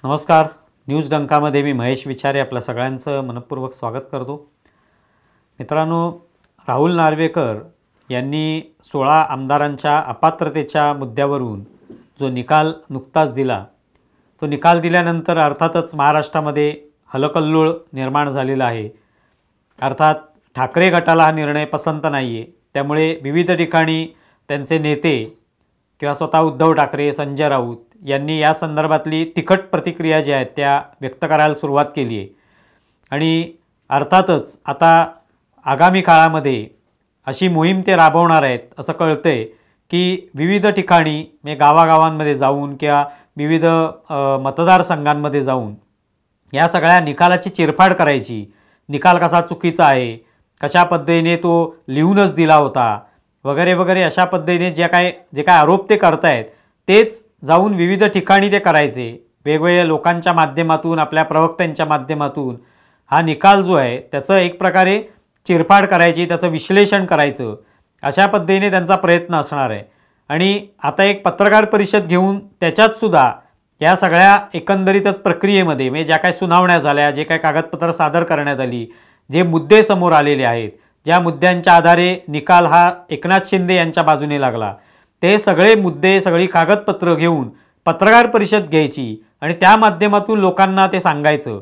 नमस्कार. न्यूज डंकामध्ये मी महेश विचारे आपल्या सगळ्यांचं मनपूर्वक स्वागत करतो. मित्रांनो, राहुल नार्वेकर यांनी 16 आमदारांच्या अपात्रतेच्या मुद्द्यावरून जो निकाल नुकताच दिला, तो निकाल दिल्यानंतर अर्थातच महाराष्ट्रामध्ये हलकल्लोळ निर्माण झालेला आहे. अर्थात ठाकरे गटाला हा निर्णय पसंत नाही आहे. त्यामुळे विविध ठिकाणी त्यांचे नेते किंवा स्वतः उद्धव ठाकरे, संजय राऊत यांनी या संदर्भातली तिखट प्रतिक्रिया जी आहेत त्या व्यक्त करायला सुरुवात केली आहे. आणि अर्थातच आता आगामी काळामध्ये अशी मोहीम ते राबवणार आहेत असं कळतंय की विविध ठिकाणी म्हणजे गावागावांमध्ये जाऊन किंवा विविध मतदारसंघांमध्ये जाऊन या सगळ्या निकालाची चिरफाड करायची. निकाल कसा चुकीचा आहे, कशा पद्धतीने तो लिहूनच दिला होता वगैरे वगैरे अशा पद्धतीने जे काय आरोप ते करतायत तेच जाऊन विविध ठिकाणी ते करायचे. वेगवेगळ्या लोकांच्या माध्यमातून, आपल्या प्रवक्त्यांच्या माध्यमातून हा निकाल जो आहे त्याचं एक प्रकारे चिरफाड करायची, त्याचं विश्लेषण करायचं, अशा पद्धतीने त्यांचा प्रयत्न असणार आहे. आणि आता एक पत्रकार परिषद घेऊन त्याच्यातसुद्धा या सगळ्या एकंदरीतच प्रक्रियेमध्ये म्हणजे ज्या काय सुनावण्या झाल्या, जे काय कागदपत्र सादर करण्यात आली, जे मुद्दे समोर आलेले आहेत, ज्या मुद्द्यांच्या आधारे निकाल हा एकनाथ शिंदे यांच्या बाजूने लागला, ते सगळे मुद्दे, सगळी कागदपत्र घेऊन पत्रकार परिषद घ्यायची आणि त्या माध्यमातून लोकांना ते सांगायचं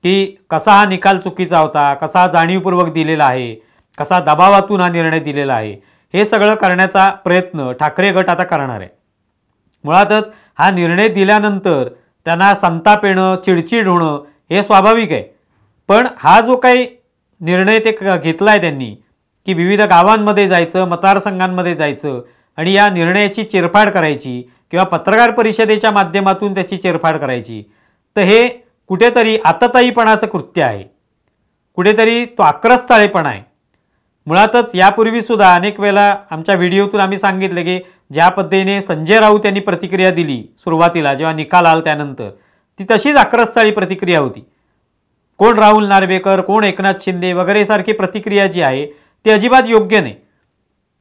की कसा हा निकाल चुकीचा होता, कसा जाणीवपूर्वक दिलेला आहे, कसा दबावातून हा निर्णय दिलेला आहे. हे सगळं करण्याचा प्रयत्न ठाकरे गट आता करणार आहे. मुळातच हा निर्णय दिल्यानंतर त्यांना संताप येणं, चिडचिड होणं हे स्वाभाविक आहे. पण हा जो काही निर्णय ते घेतला आहे त्यांनी की विविध गावांमध्ये जायचं, मतदारसंघांमध्ये जायचं आणि या निर्णयाची चिरफाड करायची किंवा पत्रकार परिषदेच्या माध्यमातून त्याची चिरफाड करायची, तर हे कुठेतरी आतताईपणाचं कृत्य आहे, कुठेतरी तो आक्रस्ताळेपणा आहे. मुळातच यापूर्वीसुद्धा अनेक वेळा आमच्या व्हिडिओतून आम्ही सांगितलं की ज्या पद्धतीने संजय राऊत यांनी प्रतिक्रिया दिली सुरुवातीला जेव्हा निकाल आला त्यानंतर, ती तशीच आक्रस्ताळी प्रतिक्रिया होती. कोण राहुल नार्वेकर, कोण एकनाथ शिंदे वगैरे सारखी प्रतिक्रिया जी आहे ती अजिबात योग्य नाही.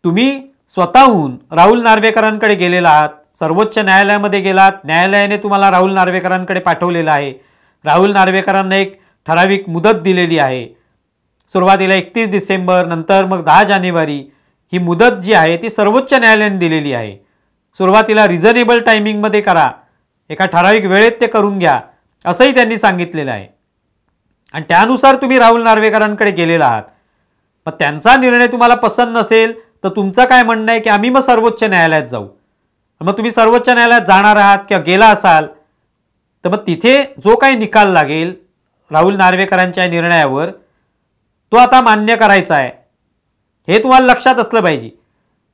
तुम्ही स्वतःहून राहुल नार्वेकरांकडे गेलेला आहात, सर्वोच्च न्यायालयामध्ये गेलात, न्यायालयाने तुम्हाला राहुल नार्वेकरांकडे पाठवलेलं आहे. राहुल नार्वेकरांना एक ठराविक मुदत दिलेली आहे. सुरुवातीला 31 डिसेंबर, नंतर मग 10 जानेवारी ही मुदत जी आहे ती सर्वोच्च न्यायालयाने दिलेली आहे. सुरुवातीला रिझनेबल टायमिंगमध्ये करा, एका ठराविक वेळेत ते करून घ्या असंही त्यांनी सांगितलेलं आहे. आणि त्यानुसार तुम्ही राहुल नार्वेकरांकडे गेलेला आहात. मग त्यांचा निर्णय तुम्हाला पसंत नसेल तर तुमचं काय म्हणणं आहे की आम्ही मग सर्वोच्च न्यायालयात जाऊ. मग तुम्ही सर्वोच्च न्यायालयात जाणार आहात किंवा गेला असाल तर मग तिथे जो काही निकाल लागेल राहुल नार्वेकरांच्या निर्णयावर तो आता मान्य करायचा आहे, हे तुम्हाला लक्षात असलं पाहिजे.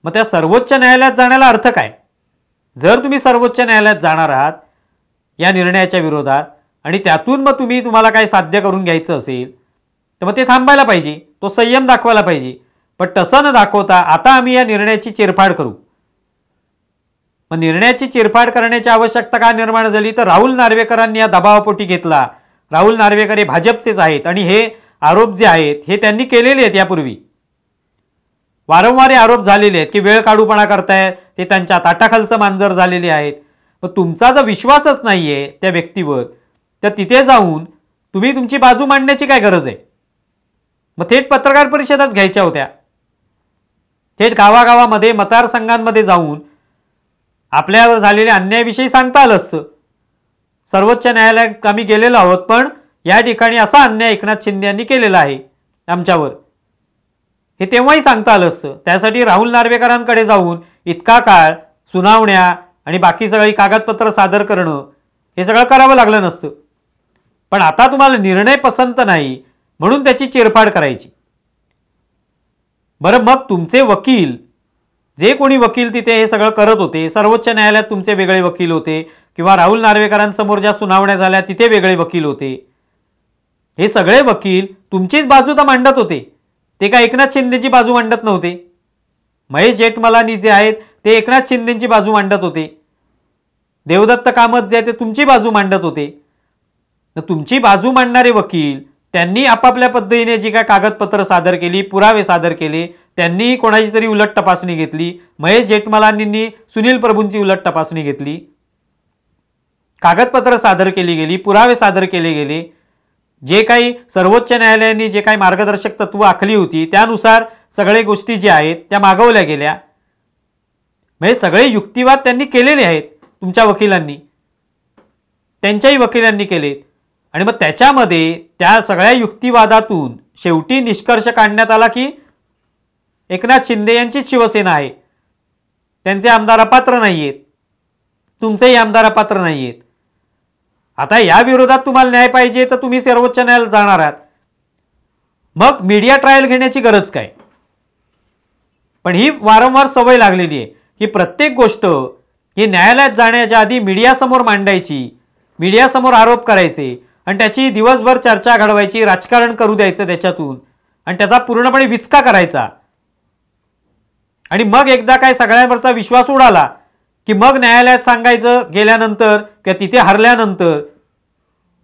मग त्या सर्वोच्च न्यायालयात जाण्याला अर्थ काय? जर तुम्ही सर्वोच्च न्यायालयात जाणार आहात या निर्णयाच्या विरोधात आणि त्यातून मग तुम्हाला काय साध्य करून घ्यायचं असेल तर मग ते थांबायला पाहिजे, तो संयम दाखवायला पाहिजे. पण तसं न दाखवता आता आम्ही या निर्णयाची चिरफाड करू. मग निर्णयाची चिरफाड करण्याची आवश्यकता का निर्माण झाली? तर राहुल नार्वेकरांनी या दबावापोटी घेतला. राहुल नार्वेकर हे भाजपचेच आहेत आणि हे आरोप जे आहेत हे त्यांनी केलेले आहेत. यापूर्वी वारंवार आरोप झालेले आहेत की वेळ काढूपणा करतायत, ते त्यांच्या ताटाखालचं मांजर झालेले आहेत. मग तुमचा जर विश्वासच नाही आहे त्या व्यक्तीवर तर तिथे जाऊन तुम्ही तुमची बाजू मांडण्याची काय गरज आहे? मग थेट पत्रकार परिषदाच घ्यायच्या होत्या. थेट गावागावामध्ये, मतदारसंघांमध्ये जाऊन आपल्यावर झालेल्या अन्यायाविषयी सांगता आलं असतं. सर्वोच्च न्यायालयात आम्ही गेलेलो आहोत, पण या ठिकाणी असा अन्याय एकनाथ शिंदे यांनी केलेला आहे आमच्यावर, हे तेव्हाही सांगता आलं असतं. त्यासाठी राहुल नार्वेकरांकडे जाऊन इतका काळ सुनावण्या आणि बाकी सगळी कागदपत्र सादर करणं हे सगळं करावं लागलं नसतं. पण आता तुम्हाला निर्णय पसंत नाही म्हणून त्याची चिरफाड करायची. बरं, मग तुमचे वकील, जे कोणी वकील तिथे हे सगळं करत होते, सर्वोच्च न्यायालयात तुमचे वेगळे वकील होते किंवा राहुल नार्वेकरांसमोर ज्या सुनावण्या झाल्या तिथे वेगळे वकील होते, हे सगळे वकील तुमचीच बाजू तर मांडत होते. ते काय एकनाथ शिंदेची बाजू मांडत नव्हते. महेश जेठमलानी जे आहेत ते एकनाथ शिंदेची बाजू मांडत होते. देवदत्त कामत जे आहे ते तुमची बाजू मांडत होते. तुमची बाजू मांडणारे वकील त्यांनी आपापल्या पद्धतीने जी काय कागदपत्र सादर केली, पुरावे सादर केले, त्यांनी कोणाची तरी उलट तपासणी घेतली. महेश जेठमलानींनी सुनील प्रभूंची उलट तपासणी घेतली. कागदपत्र सादर केली गेली, पुरावे सादर केले गेले, जे काही सर्वोच्च न्यायालयाने जे काही मार्गदर्शक तत्व आखली होती त्यानुसार सगळे गोष्टी ज्या आहेत त्या मागवल्या गेल्या. म्हणजे सगळे युक्तिवाद त्यांनी केलेले आहेत, तुमच्या वकिलांनी, त्यांच्याही वकिलांनी केले. आणि मग त्याच्यामध्ये त्या सगळ्या युक्तिवादातून शेवटी निष्कर्ष काढण्यात आला की एकनाथ शिंदे यांचीच शिवसेना आहे, त्यांचे आमदार अपात्र नाहीयेत, तुमचेही आमदार अपात्र नाहीयेत. आता या विरोधात तुम्हाला न्याय पाहिजे तर तुम्ही सर्वोच्च न्यायालयात जाणार आहात. मग मीडिया ट्रायल घेण्याची गरज काय? पण ही वारंवार सवय लागलेली आहे की प्रत्येक गोष्ट ही न्यायालयात जाण्याच्या आधी मीडियासमोर मांडायची, मीडियासमोर आरोप करायचे आणि त्याची दिवसभर चर्चा घडवायची, राजकारण करू द्यायचं त्याच्यातून आणि त्याचा पूर्णपणे विचका करायचा. आणि मग एकदा काय सगळ्यांवरचा विश्वास उडाला की मग न्यायालयात सांगायचं गेल्यानंतर किंवा तिथे हरल्यानंतर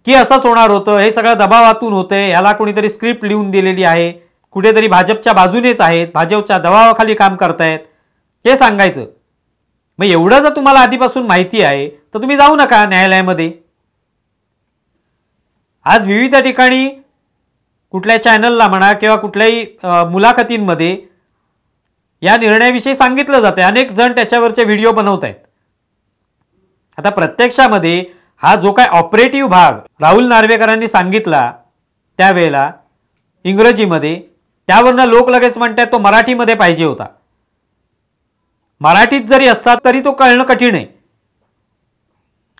की असंच होणार होतं, हे सगळं दबावातून होतंय, ह्याला कोणीतरी स्क्रिप्ट लिहून दिलेली आहे, कुठेतरी भाजपच्या बाजूनेच आहेत, भाजपच्या दबावाखाली काम करतायत, हे सांगायचं. मग एवढं जर तुम्हाला आधीपासून माहिती आहे तर तुम्ही जाऊ नका न्यायालयामध्ये. आज विविध ठिकाणी कुठल्या चॅनलला म्हणा किंवा कुठल्याही मुलाखतींमध्ये या निर्णयाविषयी सांगितलं जाते, अनेक जण त्याच्यावरचे व्हिडिओ बनवत आहेत. आता प्रत्यक्षामध्ये हा जो काय ऑपरेटिव्ह भाग राहुल नार्वेकरांनी सांगितला त्यावेळेला इंग्रजीमध्ये, त्यावरनं लोक लगेच म्हणतात तो मराठीमध्ये पाहिजे होता. मराठीत जरी असता तरी तो कळणं कठीण आहे,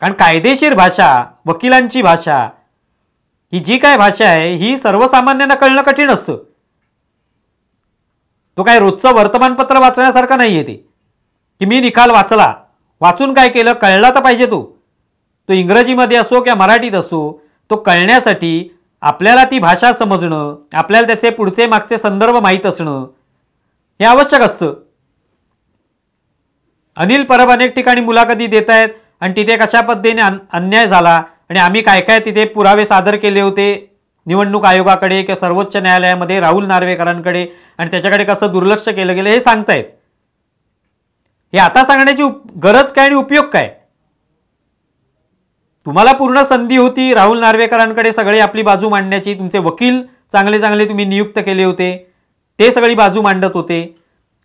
कारण कायदेशीर भाषा, वकिलांची भाषा, ही जी काय भाषा आहे ही सर्वसामान्यांना कळणं कठीण असतं. तो काय रोजचं वर्तमानपत्र वाचण्यासारखं नाहीये ते की मी निकाल वाचला, वाचून काय केलं, कळला तर पाहिजे. तो इंग्रजीमध्ये असो किंवा मराठीत असो, तो कळण्यासाठी आपल्याला ती भाषा समजणं, आपल्याला त्याचे पुढचे मागचे संदर्भ माहीत असणं हे आवश्यक असतं. अनिल परब अनेक ठिकाणी मुलाखती देत आहेत आणि तिथे कशा पद्धतीने अन्याय झाला आणि आम्ही काय काय तिथे पुरावे सादर केले होते निवडणूक आयोगाकडे किंवा सर्वोच्च न्यायालयामध्ये राहुल नार्वेकरांकडे, आणि त्याच्याकडे कसं दुर्लक्ष केलं गेलं हे सांगतायत. हे आता सांगण्याची गरज काय आणि उपयोग काय? तुम्हाला पूर्ण संधी होती राहुल नार्वेकरांकडे सगळे आपली बाजू मांडण्याची, तुमचे वकील चांगले चांगले तुम्ही नियुक्त केले होते, ते सगळी बाजू मांडत होते.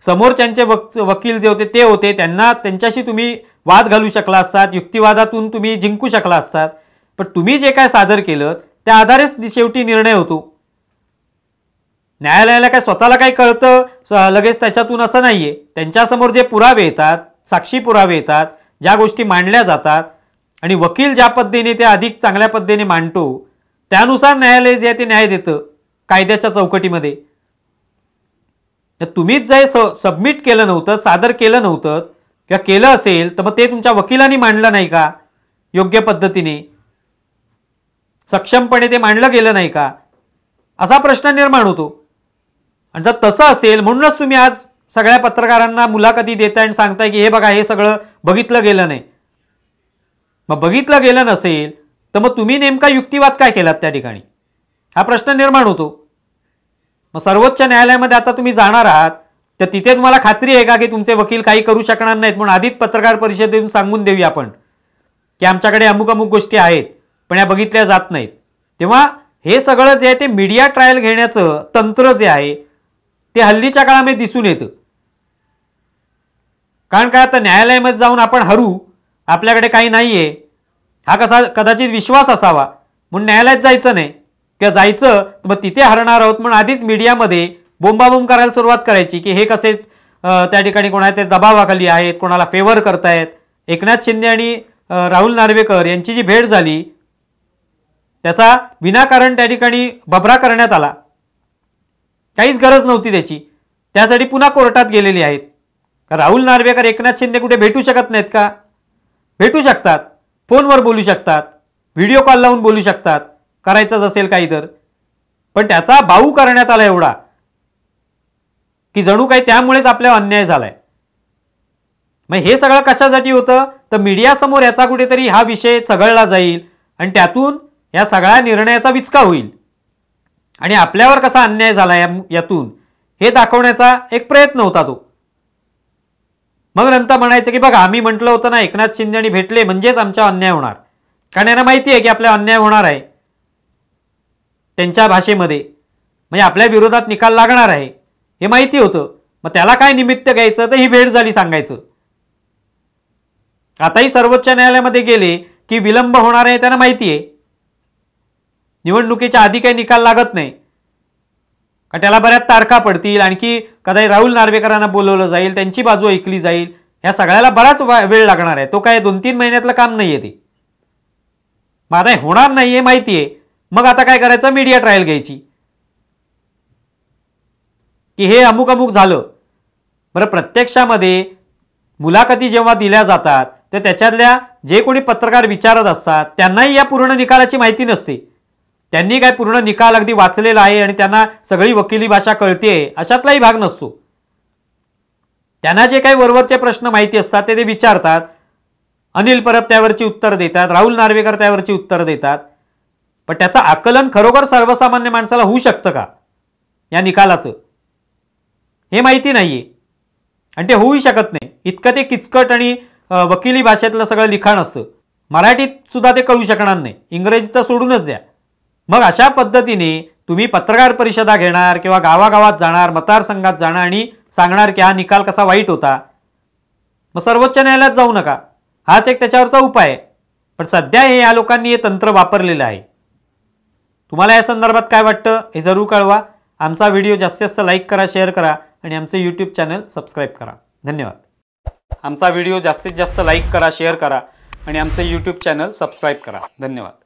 समोरच्यांचे वकील जे होते ते होते, त्यांच्याशी तुम्ही वाद घालू शकला असतात, युक्तिवादातून तुम्ही जिंकू शकला असतात. पण तुम्ही जे काय सादर केलं त्या आधारेच शेवटी निर्णय होतो. न्यायालयाला काय स्वतःला काय कळतं लगेच त्याच्यातून असं नाहीये. त्यांच्यासमोर जे पुरावे येतात, साक्षी पुरावे येतात, ज्या गोष्टी मांडल्या जातात आणि वकील ज्या पद्धतीने ते अधिक चांगल्या पद्धतीने मांडतो त्यानुसार न्यायालय जे आहे ते न्याय देतं कायद्याच्या चौकटीमध्ये. तर तुम्हीच जे सबमिट केलं नव्हतं, सादर केलं नव्हतं किंवा केलं असेल तर मग ते तुमच्या वकिलांनी मांडलं नाही का योग्य पद्धतीने, सक्षमपणे ते मांडलं गेलं नाही का, असा प्रश्न निर्माण होतो. आणि जर तसं असेल म्हणूनच तुम्ही आज सगळ्या पत्रकारांना मुलाखती देताय आणि सांगताय की हे बघा हे सगळं बघितलं गेलं नाही. मग बघितलं गेलं नसेल तर मग तुम्ही नेमका युक्तिवाद काय केलात त्या ठिकाणी, हा प्रश्न निर्माण होतो. मग सर्वोच्च न्यायालयामध्ये आता तुम्ही जाणार आहात तर तिथे तुम्हाला खात्री आहे का की तुमचे वकील काही करू शकणार नाहीत, म्हणून आधीच पत्रकार परिषदेतून सांगून देऊया आपण की आमच्याकडे अमुक अमुक गोष्टी आहेत पण या बघितल्या जात नाहीत. तेव्हा हे सगळं जे आहे ते मीडिया ट्रायल घेण्याचं तंत्र जे आहे ते हल्लीच्या काळामध्ये दिसून येतं. कारण काय, आता न्यायालयामध्ये जाऊन आपण हरू, आपल्याकडे काही नाहीये हा कदाचित विश्वास असावा म्हणून न्यायालयात जायचं नाही, किंवा जायचं तर मग तिथे हरणार आहोत म्हणून आधीच मीडियामध्ये बोंबाबोंब करायला सुरुवात करायची की हे कसे त्या ठिकाणी कोणाला ते दबावाखाली आहेत, कोणाला फेवर करतायत. एकनाथ शिंदे आणि राहुल नार्वेकर यांची जी भेट झाली त्याचा विनाकारण त्या ठिकाणी बबरा करण्यात आला, काहीच गरज नव्हती त्याची. त्यासाठी पुन्हा कोर्टात गेलेली आहेत. राहुल नार्वेकर एकनाथ शिंदे कुठे भेटू शकत नाहीत का? भेटू शकतात, फोनवर बोलू शकतात, व्हिडिओ कॉल लावून बोलू शकतात, करायचंच असेल काही तर. पण त्याचा बाऊ करण्यात आला एवढा की जणू काही त्यामुळेच आपल्याला अन्याय झालाय. मग हे सगळं कशासाठी होतं तर मीडिया समोर याचा कुठेतरी हा विषय चघळला जाईल आणि त्यातून या सगळ्या निर्णयाचा विचका होईल आणि आपल्यावर कसा अन्याय झाला यातून हे दाखवण्याचा एक प्रयत्न होता तो. मग नंतर म्हणायचं की बघा आम्ही म्हटलं होतं ना एकनाथ शिंदे आणि भेटले म्हणजेच आमचा अन्याय होणार. कारण यांना माहिती आहे की आपला अन्याय होणार आहे त्यांच्या भाषेमध्ये, म्हणजे आपल्या विरोधात निकाल लागणार आहे हे माहिती होतं. मग त्याला काय निमित्त घ्यायचं, तर ही भेट झाली सांगायचं. आताही सर्वोच्च न्यायालयामध्ये गेले की विलंब होणार आहे त्यांना माहिती आहे. निवडणुकीच्या आधी काही निकाल लागत नाही का, त्याला बऱ्याच तारखा पडतील, आणखी कदाचित राहुल नार्वेकरांना बोलवलं जाईल, त्यांची बाजू ऐकली जाईल, ह्या सगळ्याला बराच वेळ लागणार आहे. तो काय 2-3 महिन्यातलं काम नाहीये ते. मग आता होणार नाहीये माहिती आहे, मग आता काय करायचं, मीडिया ट्रायल घ्यायची की हे अमुक अमुक झालं. बरं, प्रत्यक्षामध्ये मुलाखती जेव्हा दिल्या जातात तर त्याच्यातल्या जे कोणी पत्रकार विचारत असतात त्यांनाही या पूर्ण निकालाची माहिती नसते. त्यांनी काय पूर्ण निकाल अगदी वाचलेला आहे आणि त्यांना सगळी वकिली भाषा कळते अशातलाही भाग नसतो. त्यांना जे काही वरवरचे प्रश्न माहिती असतात ते विचारतात. अनिल परब त्यावरची उत्तर देतात, राहुल नार्वेकर त्यावरची उत्तर देतात. पण त्याचं आकलन खरोखर सर्वसामान्य माणसाला होऊ शकतं का या निकालाचं, हे माहिती नाहीये आणि ते होऊही शकत नाही. इतकं ते किचकट आणि वकिली भाषेतलं सगळं लिखाण असतं. मराठीत सुद्धा ते कळू शकणार नाही, इंग्रजीत तर सोडूनच द्या. मग अशा पद्धतीने तुम्ही पत्रकार परिषदा घेणार किंवा गावागावात जाणार, मतदारसंघात जाणार आणि सांगणार की हा निकाल कसा वाईट होता, मग सर्वोच्च न्यायालयात जाऊ नका, हाच एक त्याच्यावरचा उपाय आहे. पण सध्या हे या लोकांनी हे तंत्र वापरलेलं आहे. तुम्हाला या संदर्भात काय वाटतं हे जरूर कळवा. आमचा व्हिडिओ जास्तीत जास्त लाईक करा, शेअर करा आणि आमचे यूट्यूब चॅनल सबस्क्राईब करा. धन्यवाद. आमचा व्हिडिओ जास्तीत जास्त लाईक करा, शेअर करा आणि आमचे यूट्यूब चॅनल सबस्क्राईब करा. धन्यवाद.